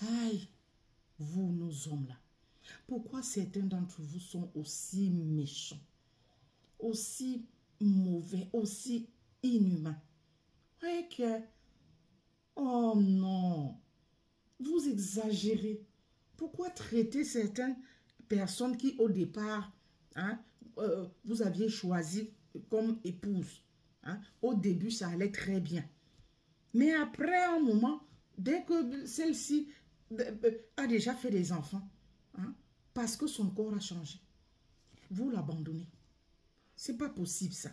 Aïe, vous, nos hommes-là. Pourquoi certains d'entre vous sont aussi méchants, aussi mauvais, aussi inhumains? Ouais que, oh non, vous exagérez. Pourquoi traiter certaines personnes qui, au départ, hein, vous aviez choisi comme épouse? Hein, au début, ça allait très bien. Mais après un moment, dès que celle-ci a déjà fait des enfants, hein, parce que son corps a changé, vous l'abandonnez. C'est pas possible ça.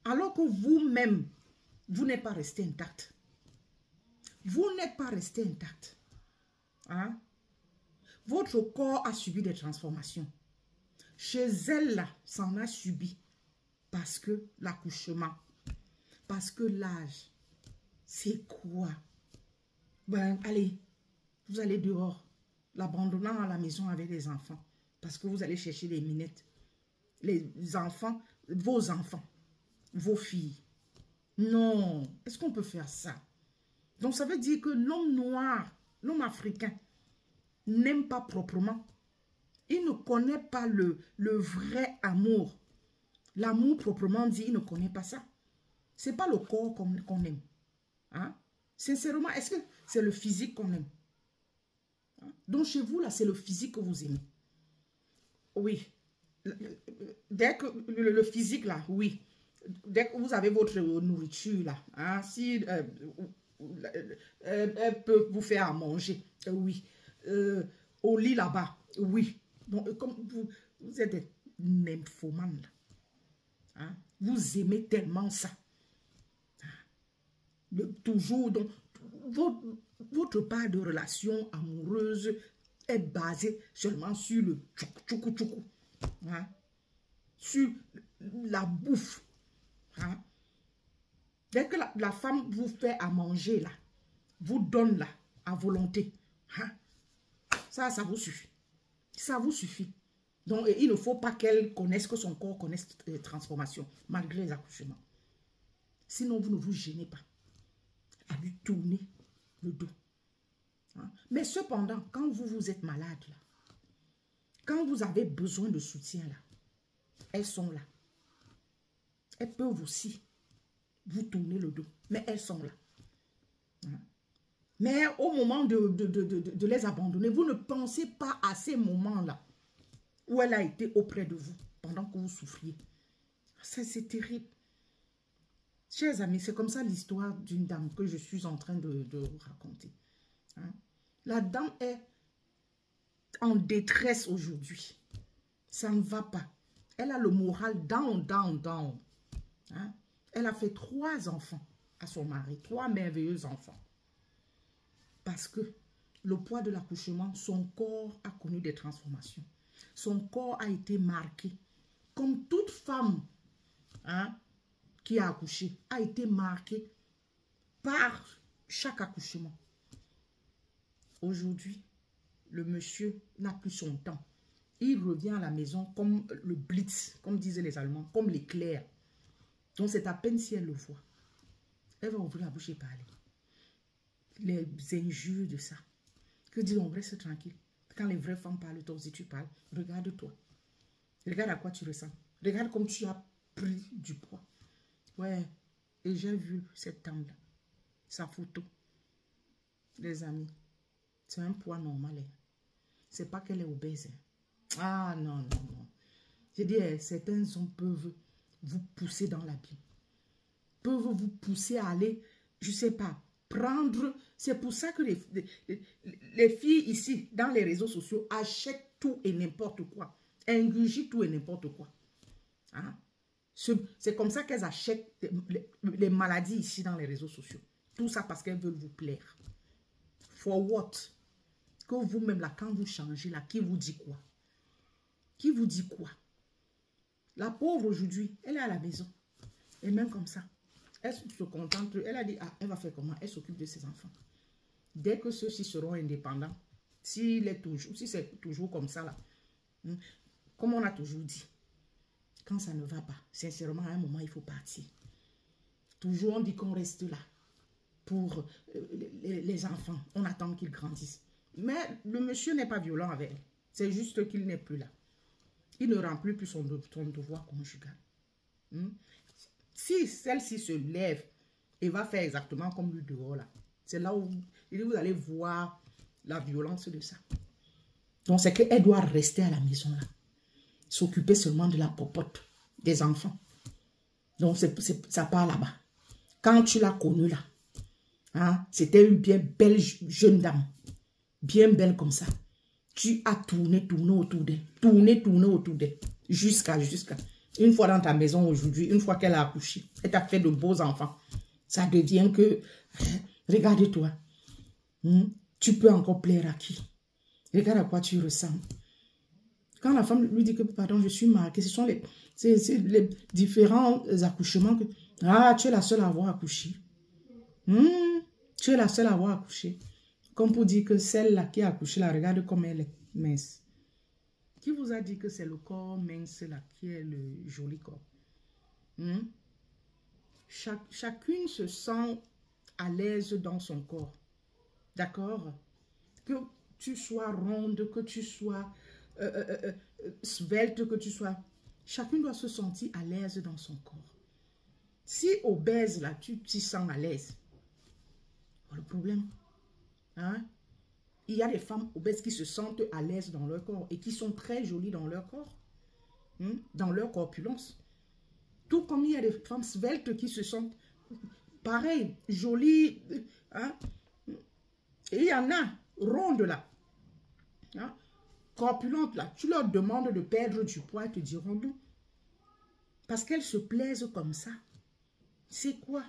Alors que vous-même, vous n'êtes pas resté intact. Vous n'êtes pas resté intact. Hein? Votre corps a subi des transformations. Chez elle, là, ça en a subi. Parce que l'accouchement, parce que l'âge, c'est quoi? Ben, allez, vous allez dehors, l'abandonnant à la maison avec les enfants. Parce que vous allez chercher des minettes. Les enfants, vos filles. Non, est-ce qu'on peut faire ça? Donc ça veut dire que l'homme noir, l'homme africain, n'aime pas proprement. Il ne connaît pas le vrai amour. L'amour proprement dit, il ne connaît pas ça. Ce n'est pas le corps qu'on aime. Hein? Sincèrement, est-ce que c'est le physique qu'on aime? Hein? Donc chez vous, là, c'est le physique que vous aimez. Oui. Dès que le physique, là, oui. Dès que vous avez votre nourriture, là, hein, si elle peut vous faire à manger, oui. Au lit là-bas, oui. Donc, comme vous êtes des nymphomanes, là. Hein? Vous aimez tellement ça. Toujours, donc, votre part de relation amoureuse est basée seulement sur le tchoukou-tchoukou. Hein? Sur la bouffe. Hein? Dès que la femme vous fait à manger, là, vous donne là, à volonté. Hein? Ça vous suffit. Ça vous suffit. Donc, il ne faut pas qu'elle connaisse, que son corps connaisse les transformations, malgré les accouchements. Sinon, vous ne vous gênez pas à lui tourner le dos. Hein? Mais cependant, quand vous êtes malade, là, quand vous avez besoin de soutien, là, elles sont là. Elles peuvent aussi vous tourner le dos, mais elles sont là. Hein? Mais au moment de les abandonner, vous ne pensez pas à ces moments-là où elle a été auprès de vous pendant que vous souffriez. Ça, c'est terrible. Chers amis, c'est comme ça l'histoire d'une dame que je suis en train de vous raconter. Hein? La dame est en détresse aujourd'hui. Ça ne va pas. Elle a le moral down, down, down. Hein? Elle a fait 3 enfants à son mari, 3 merveilleux enfants. Parce que le poids de l'accouchement, son corps a connu des transformations. Son corps a été marqué. Comme toute femme, hein, qui a accouché, a été marqué par chaque accouchement. Aujourd'hui, le monsieur n'a plus son temps. Il revient à la maison comme le blitz, comme disaient les Allemands, comme l'éclair. Donc c'est à peine si elle le voit. Elle va ouvrir la bouche et parler. Les injures de ça. Que dit on reste tranquille. Quand les vraies femmes parlent, toi aussi tu parles. Regarde-toi. Regarde à quoi tu ressembles. Regarde comme tu as pris du poids. Ouais. Et j'ai vu cette dame-là. Sa photo. Les amis. C'est un poids normal. Hein. C'est pas qu'elle est obèse. Hein. Ah non, non, non. Je dis, certains hommes peuvent vous pousser dans l'abîme. Peuvent vous pousser à aller, je sais pas, prendre. C'est pour ça que les filles ici, dans les réseaux sociaux, achètent tout et n'importe quoi. Ingurgitent tout et n'importe quoi. Hein? C'est comme ça qu'elles achètent les maladies ici dans les réseaux sociaux. Tout ça parce qu'elles veulent vous plaire. For what? Que vous-même, là, quand vous changez, là, qui vous dit quoi? Qui vous dit quoi? La pauvre aujourd'hui, elle est à la maison. Et même comme ça, elle se contente. Elle a dit, ah, elle va faire comment? Elle s'occupe de ses enfants. Dès que ceux-ci seront indépendants, si c'est toujours comme ça, là, comme on a toujours dit, quand ça ne va pas, sincèrement, à un moment, il faut partir. Toujours, on dit qu'on reste là pour les enfants. On attend qu'ils grandissent. Mais le monsieur n'est pas violent avec elle. C'est juste qu'il n'est plus là. Il ne remplit plus son devoir conjugal. Si celle-ci se lève et va faire exactement comme lui dehors là, c'est là où vous allez voir la violence de ça. Donc c'est qu'elle doit rester à la maison là. S'occuper seulement de la popote, des enfants. Donc ça part là-bas. Quand tu l'as connue là, hein, c'était une bien belle jeune dame. Bien belle comme ça. Tu as tourné autour d'elle. Tourné autour d'elle. Jusqu'à. Une fois dans ta maison aujourd'hui, une fois qu'elle a accouché, elle t'a fait de beaux enfants. Ça devient que, regarde-toi. Tu peux encore plaire à qui? Regarde à quoi tu ressembles. Quand la femme lui dit que, pardon, je suis marquée, ce sont les différents accouchements que, ah, tu es la seule à avoir accouché. Tu es la seule à avoir accouché. Comme pour dire que celle-là qui a accouché, là, regarde comme elle est mince. Qui vous a dit que c'est le corps mince là qui est le joli corps? Chacune se sent à l'aise dans son corps. D'accord? Que tu sois ronde, que tu sois svelte, que tu sois... Chacune doit se sentir à l'aise dans son corps. Si obèse là, tu t'y sens à l'aise. Le problème. Hein? Il y a des femmes obèses qui se sentent à l'aise dans leur corps et qui sont très jolies dans leur corps. Dans leur corpulence. Tout comme il y a des femmes sveltes qui se sentent pareil, jolies. Hein? Et il y en a rondes là. Hein? Corpulentes là. Tu leur demandes de perdre du poids, elles te diront non. Parce qu'elles se plaisent comme ça. C'est quoi?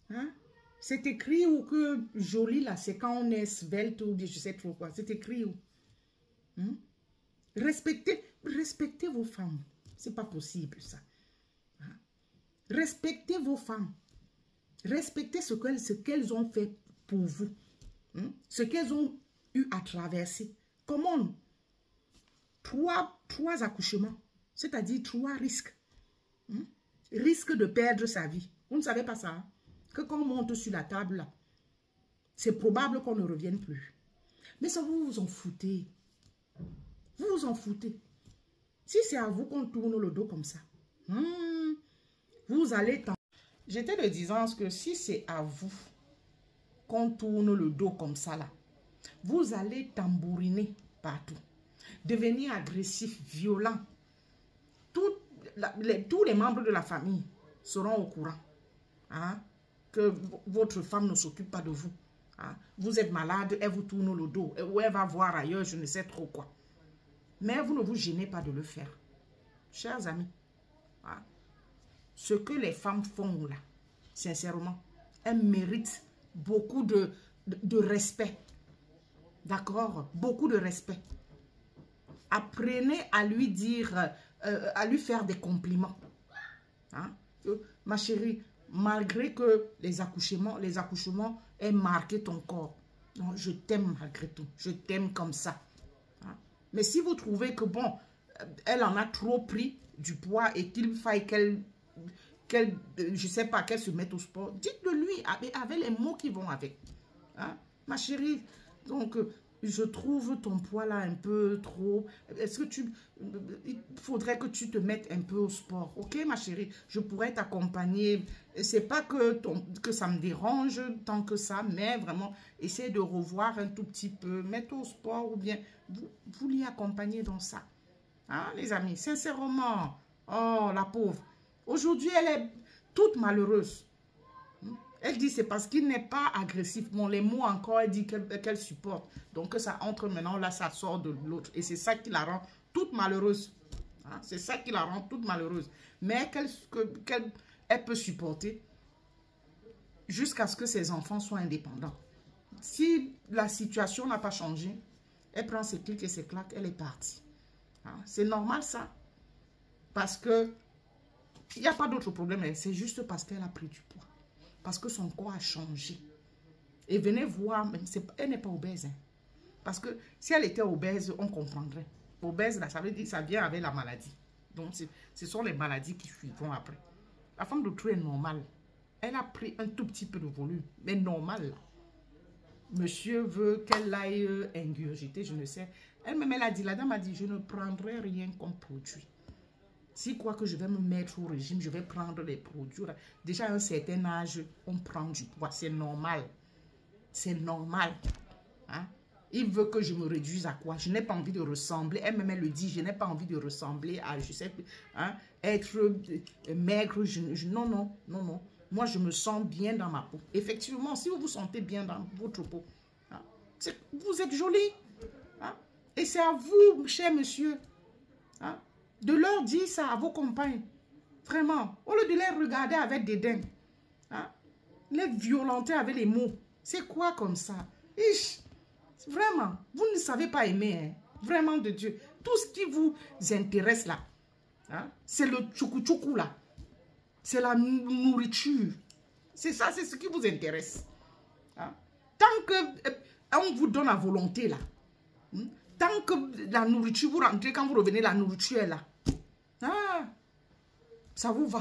Hein? C'est écrit ou que joli là, c'est quand on est svelte ou bien je sais trop quoi. C'est écrit où? Respectez vos femmes. C'est pas possible ça. Hein? Respectez vos femmes. Respectez ce qu'elles ont fait pour vous. Ce qu'elles ont eu à traverser. Comment? Trois accouchements. C'est-à-dire 3 risques. Risque de perdre sa vie. Vous ne savez pas ça, hein? Que quand on monte sur la table, là, c'est probable qu'on ne revienne plus. Mais ça, vous vous en foutez. Vous vous en foutez. Si c'est à vous qu'on tourne le dos comme ça, vous allez... J'étais de disant que si c'est à vous qu'on tourne le dos comme ça, là, vous allez tambouriner partout. Devenir agressif, violent. Tous les membres de la famille seront au courant. Hein? Que votre femme ne s'occupe pas de vous. Hein? Vous êtes malade, elle vous tourne le dos. Ou elle va voir ailleurs, je ne sais trop quoi. Mais vous ne vous gênez pas de le faire. Chers amis, hein? Ce que les femmes font là, sincèrement, elles méritent beaucoup de respect. D'accord? Beaucoup de respect. Apprenez à lui dire, à lui faire des compliments. Hein? Ma chérie, malgré que les accouchements aient marqué ton corps, non, je t'aime malgré tout. Je t'aime comme ça. Hein? Mais si vous trouvez que, bon, elle en a trop pris du poids et qu'il faille je sais pas, qu'elle se mette au sport, dites-le lui avec les mots qui vont avec. Hein? Ma chérie, donc... je trouve ton poids là un peu trop. Est-ce que il faudrait que tu te mettes un peu au sport. Ok, ma chérie, je pourrais t'accompagner. C'est pas que ça me dérange tant que ça, mais vraiment, essayez de revoir un tout petit peu. Mettre au sport ou bien vous l'y accompagnez dans ça. Hein, les amis, sincèrement. Oh, la pauvre. Aujourd'hui, elle est toute malheureuse. Elle dit c'est parce qu'il n'est pas agressif. Bon, les mots encore, elle dit qu'elle supporte. Donc ça entre maintenant, là, ça sort de l'autre. Et c'est ça qui la rend toute malheureuse. Hein? C'est ça qui la rend toute malheureuse. Mais elle peut supporter jusqu'à ce que ses enfants soient indépendants. Si la situation n'a pas changé, elle prend ses clics et ses claques, elle est partie. Hein? C'est normal ça. Parce que il n'y a pas d'autre problème. C'est juste parce qu'elle a pris du poids. Parce que son corps a changé. Et venez voir, elle n'est pas obèse. Hein. Parce que si elle était obèse, on comprendrait. Obèse, là, ça veut dire que ça vient avec la maladie. Donc, ce sont les maladies qui suivront après. La femme de Trou est normale. Elle a pris un tout petit peu de volume, mais normal. Là. Monsieur veut qu'elle aille ingurgiter, je ne sais. Elle-même, elle a dit, la dame a dit, je ne prendrai rien comme produit. Si quoi que je vais me mettre au régime, je vais prendre les produits. Déjà à un certain âge, on prend du poids, c'est normal. C'est normal. Hein? Il veut que je me réduise à quoi? Je n'ai pas envie de ressembler. Elle-même, elle le dit, je n'ai pas envie de ressembler à, je sais, hein, être maigre. Non, non, non, non. Moi, je me sens bien dans ma peau. Effectivement, si vous vous sentez bien dans votre peau, hein, vous êtes joli. Hein? Et c'est à vous, cher monsieur, hein, de leur dire ça à vos compagnes. Vraiment. Au lieu de les regarder avec dédain. Hein? Les violenter avec les mots. C'est quoi comme ça? Ich, vraiment, vous ne savez pas aimer. Hein? Vraiment de Dieu. Tout ce qui vous intéresse là, hein? C'est le tchoukou-tchoukou là. C'est la nourriture. C'est ça, c'est ce qui vous intéresse. Hein? Tant que on vous donne la volonté là. Tant que la nourriture, vous rentrez, quand vous revenez, la nourriture est là. Ah, ça vous va.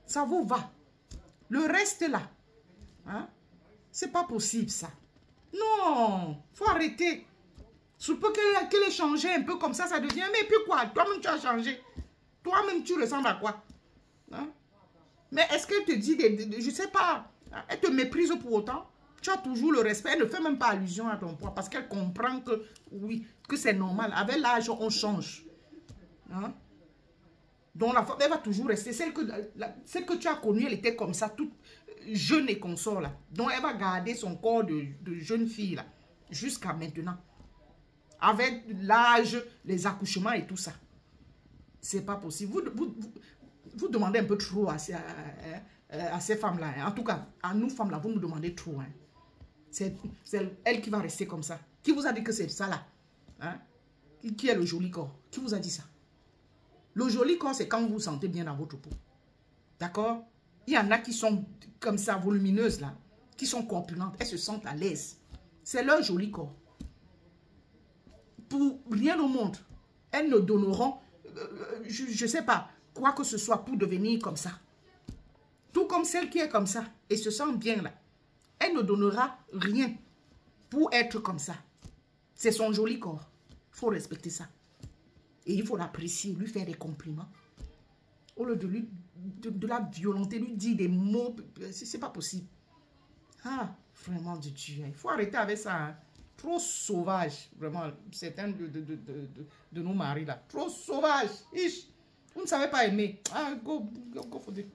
Ça vous va. Le reste là, hein, c'est pas possible ça. Non, faut arrêter. Je peux qu'elle ait changé un peu comme ça devient. Mais puis quoi? Toi-même, tu as changé. Toi-même, tu ressembles à quoi? Hein? Mais est-ce qu'elle te dit, je sais pas, elle te méprise pour autant? Tu as toujours le respect. Elle ne fait même pas allusion à ton poids parce qu'elle comprend que, oui, que c'est normal. Avec l'âge, on change. Hein? Donc, la femme, elle va toujours rester. Celle que tu as connue, elle était comme ça, toute jeune et consort, là. Donc, elle va garder son corps de jeune fille, là, jusqu'à maintenant. Avec l'âge, les accouchements et tout ça. C'est pas possible. Vous demandez un peu trop à ces femmes-là. Hein. En tout cas, à nous femmes-là, vous nous demandez trop. Hein. C'est elle qui va rester comme ça. Qui vous a dit que c'est ça là? Hein? Qui est le joli corps? Qui vous a dit ça? Le joli corps, c'est quand vous vous sentez bien dans votre peau. D'accord? Il y en a qui sont comme ça, volumineuses là, qui sont corpulentes. Elles se sentent à l'aise. C'est leur joli corps. Pour rien au monde, elles ne donneront, je ne sais pas, quoi que ce soit pour devenir comme ça. Tout comme celle qui est comme ça et se sent bien là. Elle ne donnera rien pour être comme ça. C'est son joli corps. Il faut respecter ça. Et il faut l'apprécier, lui faire des compliments. Au lieu de la violenter, lui dire des mots, c'est pas possible. Ah, vraiment de Dieu. Il faut arrêter avec ça. Hein. Trop sauvage, vraiment, certains de nos maris là. Trop sauvage. Vous ne savez pas aimer. Ah, go, faut dire.